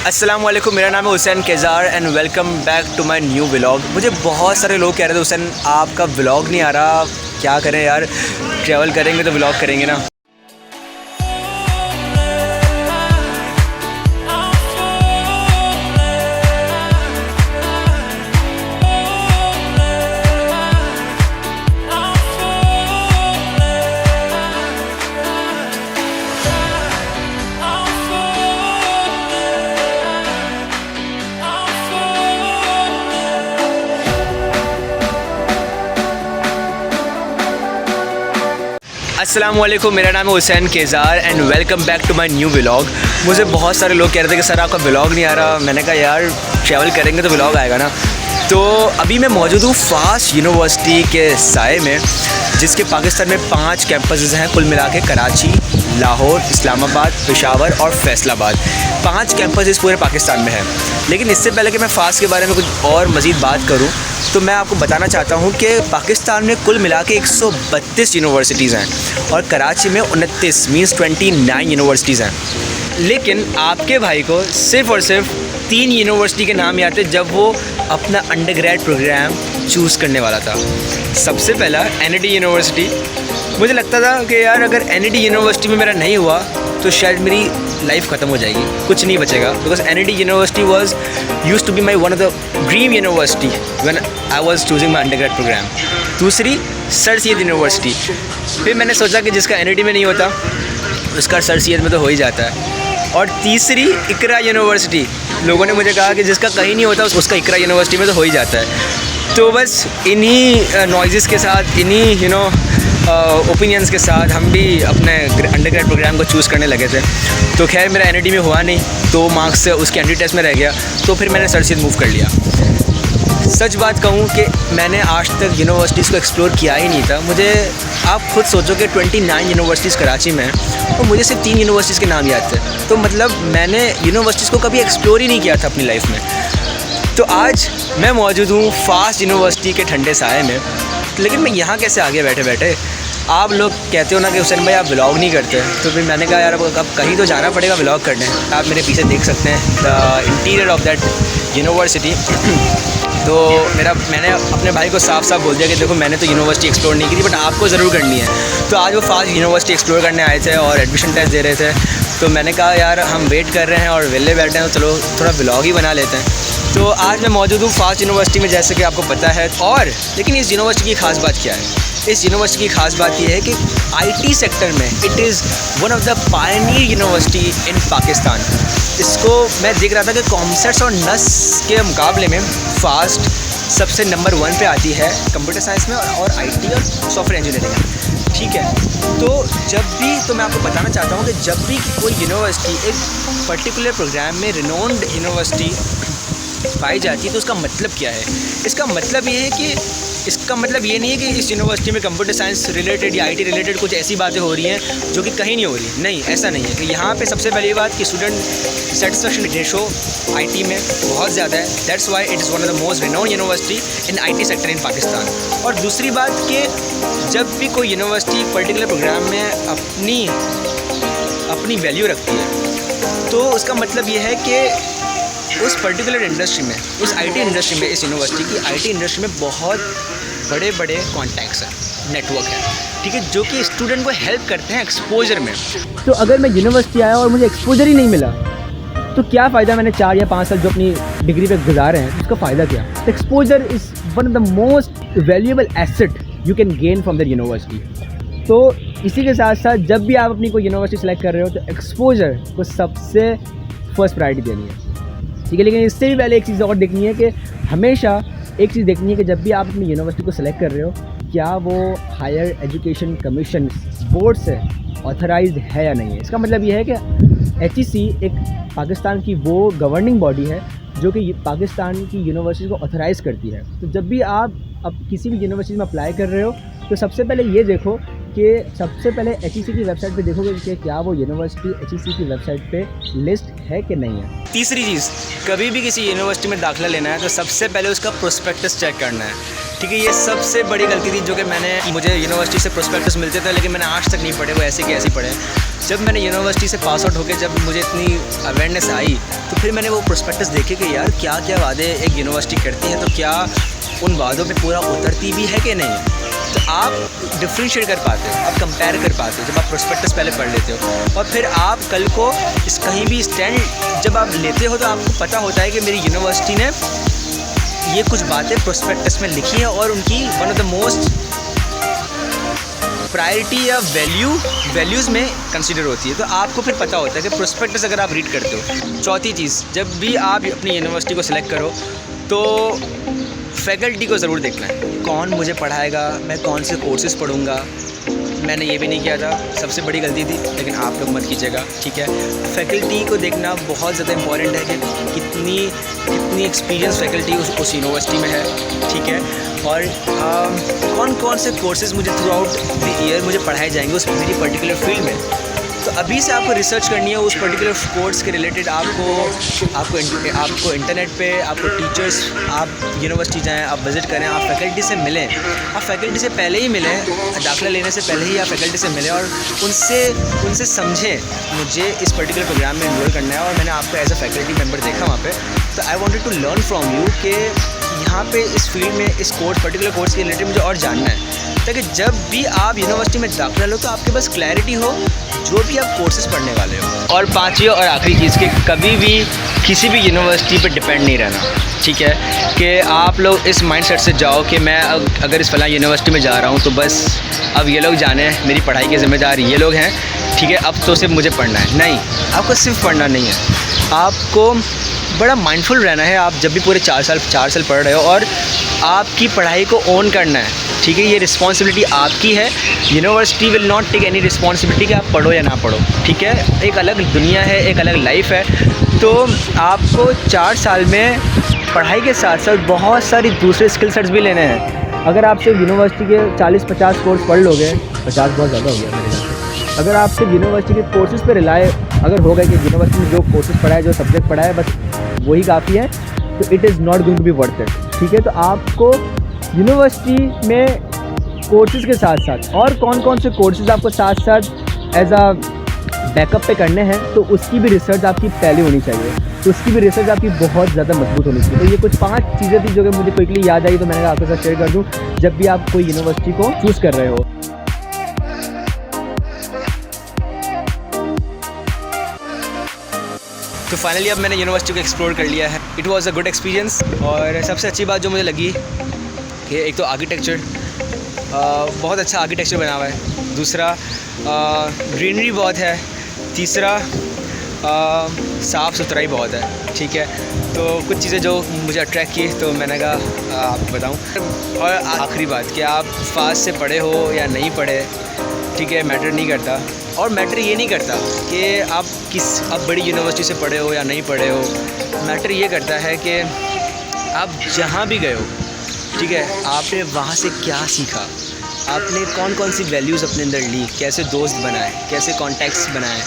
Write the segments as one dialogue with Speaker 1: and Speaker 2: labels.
Speaker 1: अस्सलाम वालेकुम, मेरा नाम है हुसैन केज़ार and welcome back to my new vlog. मुझे बहुत सारे लोग कह रहे थे हुसैन आपका व्लॉग नहीं आ रहा, क्या करें यार, ट्रैवल करेंगे तो व्लॉग करेंगे ना। अस्सलामुअलैकुम, मेरा नाम है हुसैन केज़ार and welcome back to my new vlog. मुझे बहुत सारे लोग कह रहे थे कि सर आपका व्लॉग नहीं आ रहा। मैंने कहा यार ट्रैवल करेंगे तो व्लॉग आएगा ना। तो अभी मैं मौजूद हूँ फ़ास्ट यूनिवर्सिटी के साए में, जिसके पाकिस्तान में 5 कैंपसेस हैं कुल मिला के। कराची, लाहौर, इस्लामाबाद, पेशावर और फैसलाबाद। 5 कैंपसेस पूरे पाकिस्तान में हैं। लेकिन इससे पहले कि मैं फ़ास्ट के बारे में कुछ और मज़ीद बात करूं, तो मैं आपको बताना चाहता हूं कि पाकिस्तान में कुल मिला के 132 यूनिवर्सिटीज़ हैं और कराची में 29 मीन्स 29 यूनिवर्सिटीज़ हैं। लेकिन आपके भाई को सिर्फ़ और सिर्फ 3 यूनिवर्सिटी के नाम याद थे जब वो अपना अंडरग्रेड प्रोग्राम चूज़ करने वाला था। सबसे पहला NIT यूनिवर्सिटी। मुझे लगता था कि यार अगर NIT यूनिवर्सिटी में मेरा नहीं हुआ तो शायद मेरी लाइफ ख़त्म हो जाएगी, कुछ नहीं बचेगा। Because NIT university was used to be my one of the dream university when I was choosing my undergrad program. दूसरी सर सैयद यूनिवर्सिटी। फिर मैंने सोचा कि जिसका NIT में नहीं होता उसका सर सैयद में तो हो ही जाता है। और तीसरी इकरा यूनिवर्सिटी। लोगों ने मुझे कहा कि जिसका कहीं नहीं होता उसका इकरा यूनिवर्सिटी में तो हो ही जाता है। तो बस इन्हीं नॉइज़ के साथ, इन्हीं ओपिनियंस के साथ हम भी अपने अंडरग्रेड प्रोग्राम को चूज़ करने लगे थे। तो खैर मेरा NIT में हुआ नहीं, 2 मार्क्स से उसके एंट्री टेस्ट में रह गया, तो फिर मैंने सर सैयद मूव कर लिया। सच बात कहूँ कि मैंने आज तक यूनिवर्सिटीज़ को एक्सप्लोर किया ही नहीं था। मुझे आप खुद सोचो कि 29 यूनिवर्सिटीज़ कराची में हैं और मुझे सिर्फ 3 यूनिवर्सिटीज़ के नाम याद थे। तो मतलब मैंने यूनिवर्सिटीज़ को कभी एक्सप्लोर ही नहीं किया था अपनी लाइफ में। तो आज मैं मौजूद हूँ फ़ास्ट यूनिवर्सिटी के ठंडे साए में। लेकिन मैं यहाँ कैसे आ गया बैठे बैठे? आप लोग कहते हो ना कि हुसैन भाई आप व्लॉग नहीं करते, तो फिर मैंने कहा यार अब कहीं तो जाना पड़ेगा व्लॉग करने। आप मेरे पीछे देख सकते हैं the interior of that university. तो मैंने अपने भाई को साफ साफ बोल दिया कि देखो मैंने तो यूनिवर्सिटी एक्सप्लोर नहीं की थी, बट आपको ज़रूर करनी है। तो आज वो फ़ास्ट यूनिवर्सिटी एक्सप्लोर करने आए थे और एडमिशन टेस्ट दे रहे थे। तो मैंने कहा यार हम वेट कर रहे हैं और वेले बैठे हैं, तो चलो थोड़ा व्लॉग ही बना लेते हैं। तो आज मैं मौजूद हूँ फ़ास्ट यूनिवर्सिटी में, जैसे कि आपको पता है। और लेकिन इस यूनिवर्सिटी की ख़ास बात क्या है? इस यूनिवर्सिटी की ख़ास बात यह है कि IT सेक्टर में it is one of the pioneer university in Pakistan. इसको मैं देख रहा था कि कॉमर्स और नस के मुकाबले में फ़ास्ट सबसे नंबर 1 पे आती है कंप्यूटर साइंस में और IT और सॉफ्टवेयर इंजीनियरिंग में। ठीक है, तो मैं आपको बताना चाहता हूँ कि जब भी कोई यूनिवर्सिटी एक पर्टिकुलर प्रोग्राम में रिनोन्ड यूनिवर्सिटी पाई जाती है तो उसका मतलब क्या है? इसका मतलब ये नहीं है कि इस यूनिवर्सिटी में कंप्यूटर साइंस रिलेटेड या IT रिलेटेड कुछ ऐसी बातें हो रही हैं जो कि कहीं नहीं हो रही। नहीं, ऐसा नहीं है। कि यहाँ पे सबसे पहली बात कि स्टूडेंट सेटिस्फेक्शन रेशो IT में बहुत ज़्यादा है। That's why it is one of the most renowned university in IT sector in Pakistan. और दूसरी बात कि जब भी कोई यूनिवर्सिटी पर्टिकुलर प्रोग्राम में अपनी वैल्यू रखती है तो उसका मतलब ये है कि उस पर्टिकुलर इंडस्ट्री में, उस IT इंडस्ट्री में, इस यूनिवर्सिटी की IT इंडस्ट्री में बहुत बड़े बड़े कॉन्टैक्ट्स हैं, नेटवर्क है, ठीक है, जो कि स्टूडेंट को हेल्प करते हैं एक्सपोजर में। तो अगर मैं यूनिवर्सिटी आया और मुझे एक्सपोजर ही नहीं मिला तो क्या फ़ायदा? मैंने 4 या 5 साल जो अपनी डिग्री पे गुजारे हैं, उसका फ़ायदा क्या? Exposure is one of the most valuable asset you can gain from that university. तो इसी के साथ साथ जब भी आप अपनी कोई यूनिवर्सिटी सेलेक्ट कर रहे हो तो एक्सपोजर को सबसे फर्स्ट प्रायोरिटी देनी है, ठीक है। लेकिन इससे भी पहले एक चीज़ और देखनी है कि हमेशा एक चीज़ देखनी है कि जब भी आप अपनी यूनिवर्सिटी को सेलेक्ट कर रहे हो क्या वो हायर एजुकेशन कमीशन बोर्ड से ऑथराइज्ड है या नहीं है। इसका मतलब ये है कि HEC एक पाकिस्तान की वो गवर्निंग बॉडी है जो कि पाकिस्तान की यूनिवर्सिटी को ऑथराइज़ करती है। तो जब भी आप अब किसी भी यूनिवर्सिटी में अप्लाई कर रहे हो तो सबसे पहले ये देखो कि सबसे पहले HEC की वेबसाइट पे देखोगे कि क्या वो यूनिवर्सिटी HEC की वेबसाइट पे लिस्ट है कि नहीं है। तीसरी चीज़, कभी भी किसी यूनिवर्सिटी में दाखिला लेना है तो सबसे पहले उसका प्रोस्पेक्टस चेक करना है ठीक है, ये सबसे बड़ी गलती थी जो कि मुझे यूनिवर्सिटी से प्रोस्पेक्टस मिलते थे, लेकिन मैंने आज तक नहीं पढ़े, वो ऐसे के ऐसे पढ़े। जब मैंने यूनिवर्सिटी से पास आउट होकर जब मुझे इतनी अवेयरनेस आई, तो फिर मैंने वो प्रोस्पेक्टस देखे कि यार क्या क्या वादे एक यूनिवर्सिटी करती है, तो क्या उन वादों पे पूरा उतरती भी है कि नहीं। तो आप डिफ्रेंशिएट कर पाते हो, आप कंपेयर कर पाते हो जब आप प्रोस्पेक्टस पहले पढ़ लेते हो, और फिर आप कल को इस कहीं भी स्टैंड जब आप लेते हो तो आपको पता होता है कि मेरी यूनिवर्सिटी ने ये कुछ बातें प्रोस्पेक्टस में लिखी हैं और उनकी one of the most priority या वैल्यूज़ में कंसीडर होती है। तो आपको फिर पता होता है कि प्रोस्पेक्टस अगर आप रीड करते हो। चौथी चीज़, जब भी आप अपनी यूनिवर्सिटी को सिलेक्ट करो तो फैकल्टी को ज़रूर देखना है, कौन मुझे पढ़ाएगा, मैं कौन से कोर्सेज़ पढ़ूँगा। मैंने ये भी नहीं किया था, सबसे बड़ी गलती थी, लेकिन आप लोग मत कीजिएगा, ठीक है। फैकल्टी को देखना बहुत ज़्यादा इंपॉर्टेंट है कि कितनी एक्सपीरियंस फैकल्टी उस यूनिवर्सिटी में है, ठीक है। और कौन कौन से कोर्सेज़ मुझे थ्रू आउट द ईयर मुझे पढ़ाए जाएंगे उस मेरी पर्टिकुलर फील्ड में। तो अभी से आपको रिसर्च करनी है उस पर्टिकुलर कोर्स के रिलेटेड। आपको इंटरनेट पे आपको टीचर्स, आप यूनिवर्सिटी जाएं, आप विज़िट करें, आप फैकल्टी से मिलें। आप फैकल्टी से पहले ही मिलें, दाखिला लेने से पहले ही आप फैकल्टी से मिलें और उनसे समझें मुझे इस पर्टिकुलर प्रोग्राम में इन्वॉल्व करना है और मैंने आपको एज अ फैकल्टी मेम्बर देखा वहाँ पे, तो I wanted to learn from you कि यहाँ पे इस फील्ड में इस पर्टिकुलर कोर्स के रिलेटेड मुझे और जानना है, ताकि जब भी आप यूनिवर्सिटी में दाखिला लो तो आपके पास क्लैरिटी हो जो भी आप कोर्सेज पढ़ने वाले हो। और पांचवी और आखिरी चीज़ कि कभी भी किसी भी यूनिवर्सिटी पे डिपेंड नहीं रहना, ठीक है। कि आप लोग इस माइंडसेट से जाओ कि मैं अगर इस फलां यूनिवर्सिटी में जा रहा हूँ तो बस अब ये लोग जाने, मेरी पढ़ाई की ज़िम्मेदार ये लोग हैं, ठीक है, अब तो सिर्फ मुझे पढ़ना है। नहीं, आपको सिर्फ पढ़ना नहीं है, आपको बड़ा माइंडफुल रहना है। आप जब भी पूरे 4 साल पढ़ रहे हो और आपकी पढ़ाई को ओन करना है, ठीक है। ये रिस्पॉन्सिबिलिटी आपकी है। University will not take any responsibility कि आप पढ़ो या ना पढ़ो, ठीक है। एक अलग दुनिया है, एक अलग लाइफ है। तो आपको 4 साल में पढ़ाई के साथ साथ बहुत सारी दूसरे स्किल सेट्स भी लेने हैं। अगर आप सिर्फ यूनिवर्सिटी के 40-50 कोर्स पढ़ लोगे, 50 बहुत ज़्यादा हो गया मेरे ख्याल से, अगर आप सिर्फ यूनिवर्सिटी के कोर्सेज़ पे रिलाय अगर हो गए कि यूनिवर्सिटी में जो कोर्सेज़ पढ़ाए, जो सब्जेक्ट पढ़ाए, बस वही काफ़ी है, तो it is not going to be worth it, ठीक है। तो आपको यूनिवर्सिटी में कोर्सेज़ के साथ साथ और कौन कौन से कोर्सेज़ आपको साथ साथ एज अ बैकअप पे करने हैं, तो उसकी भी रिसर्च आपकी पहले होनी चाहिए, तो उसकी भी रिसर्च आपकी बहुत ज़्यादा मजबूत होनी चाहिए। तो ये कुछ 5 चीज़ें थी जो कि मुझे क्विकली याद आई, तो मैंने कहा आपके साथ शेयर कर दूँ जब भी आप कोई यूनिवर्सिटी को चूज़ कर रहे हो। तो फाइनली अब मैंने यूनिवर्सिटी को एक्सप्लोर कर लिया है। It was a good experience. और सबसे अच्छी बात जो मुझे लगी कि एक तो आर्किटेक्चर, बहुत अच्छा आर्किटेक्चर बना हुआ है। दूसरा ग्रीनरी बहुत है। तीसरा साफ़ सुथराई बहुत है, ठीक है। तो कुछ चीज़ें जो मुझे अट्रैक्ट की तो मैंने कहा आपको बताऊं। और आखिरी बात कि आप फास्ट से पढ़े हो या नहीं पढ़े, ठीक है, मैटर नहीं करता। और मैटर ये नहीं करता कि आप बड़ी यूनिवर्सिटी से पढ़े हो या नहीं पढ़े हो। मैटर ये करता है कि आप जहाँ भी गए हो, ठीक है, आपने वहाँ से क्या सीखा, आपने कौन कौन सी वैल्यूज़ अपने अंदर ली, कैसे दोस्त बनाए, कैसे कॉन्टैक्ट्स बनाए,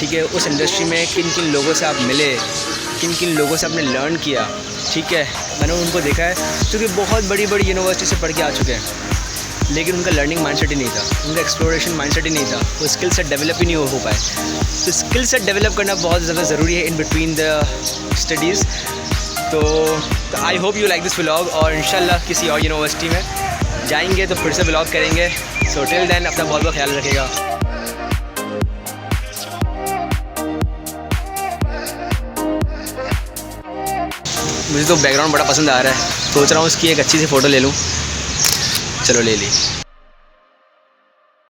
Speaker 1: ठीक है। उस इंडस्ट्री में किन किन लोगों से आप मिले, किन किन लोगों से आपने लर्न किया, ठीक है। मैंने उनको देखा है जो कि बहुत बड़ी बड़ी यूनिवर्सिटी से पढ़ के आ चुके हैं, लेकिन उनका लर्निंग माइंडसेट ही नहीं था, उनका एक्सप्लोरेशन माइंडसेट ही नहीं था, वो स्किल सेट डेवलप ही नहीं हो पाए। तो स्किल सेट डेवलप करना बहुत ज़्यादा ज़रूरी है इन बिटवीन द स्टडीज़। तो I hope you like this vlog, और इंशाल्लाह किसी और यूनिवर्सिटी में जाएंगे तो फिर से व्लॉग करेंगे। सो टिल देन अपना बहुत बहुत ख्याल रखिएगा। मुझे तो बैकग्राउंड बड़ा पसंद आ रहा है, सोच रहा हूँ उसकी एक अच्छी सी फ़ोटो ले लूँ। चलो ले ली।